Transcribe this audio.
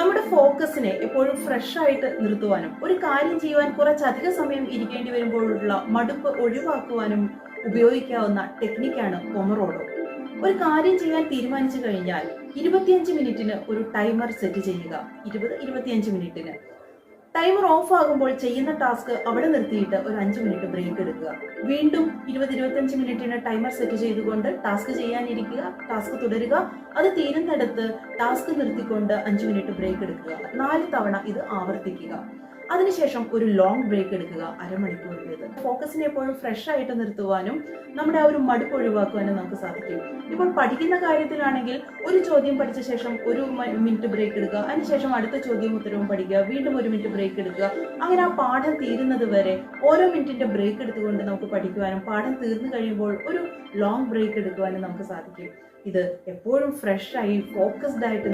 നമ്മുടെ ഫോക്കസിനെ എപ്പോഴും ഫ്രഷ് ആയിട്ട് നിർത്തുവാനും ഒരു കാര്യം ചെയ്യുവാൻ കുറച്ചധിക സമയം ഇരിക്കേണ്ടി വരുമ്പോഴുള്ള മടുപ്പ് ഒഴിവാക്കുവാനും ഉപയോഗിക്കാവുന്ന ടെക്നിക്കാണ് പൊമറോഡോ. ഒരു കാര്യം ചെയ്യാൻ തീരുമാനിച്ചു കഴിഞ്ഞാൽ 25 മിനിറ്റിന് ഒരു ടൈമർ സെറ്റ് ചെയ്യുക. 20-25 മിനിറ്റിന് ടൈമർ ഓഫ് ആകുമ്പോൾ ചെയ്യുന്ന ടാസ്ക് അവിടെ നിർത്തിയിട്ട് ഒരു 5 മിനിറ്റ് ബ്രേക്ക് എടുക്കുക. വീണ്ടും 20-25 മിനിറ്റിന് ടൈമർ സെറ്റ് ചെയ്തുകൊണ്ട് ടാസ്ക് ചെയ്യാനിരിക്കുക. ടാസ്ക് തുടരുക. അത് തീരുന്നിടത്ത് ടാസ്ക് നിർത്തിക്കൊണ്ട് 5 മിനിറ്റ് ബ്രേക്ക് എടുക്കുക. 4 തവണ ഇത് ആവർത്തിക്കുക. അതിനുശേഷം ഒരു ലോങ് ബ്രേക്ക് എടുക്കുക, അരമണിക്കൂറിൻ്റെത്. ഫോക്കസിനെ എപ്പോഴും ഫ്രഷ് ആയിട്ട് നിർത്തുവാനും നമ്മുടെ ആ ഒരു മടുപ്പ് ഒഴിവാക്കുവാനും നമുക്ക് സാധിക്കും. ഇപ്പോൾ പഠിക്കുന്ന കാര്യത്തിലാണെങ്കിൽ ഒരു ചോദ്യം പഠിച്ച ശേഷം 1 മിനിറ്റ് ബ്രേക്ക് എടുക്കുക. അതിനുശേഷം അടുത്ത ചോദ്യവും ഉത്തരവും പഠിക്കുക. വീണ്ടും 1 മിനിറ്റ് ബ്രേക്ക് എടുക്കുക. അങ്ങനെ ആ പാഠം തീരുന്നത് വരെ ഓരോ മിനിറ്റിന്റെ ബ്രേക്ക് എടുത്തുകൊണ്ട് നമുക്ക് പഠിക്കുവാനും പാഠം തീർന്നു കഴിയുമ്പോൾ ഒരു ലോങ് ബ്രേക്ക് എടുക്കുവാനും നമുക്ക് സാധിക്കും. ഇത് എപ്പോഴും ഫ്രഷ് ആയി ഫോക്കസ്ഡ് ആയിട്ട്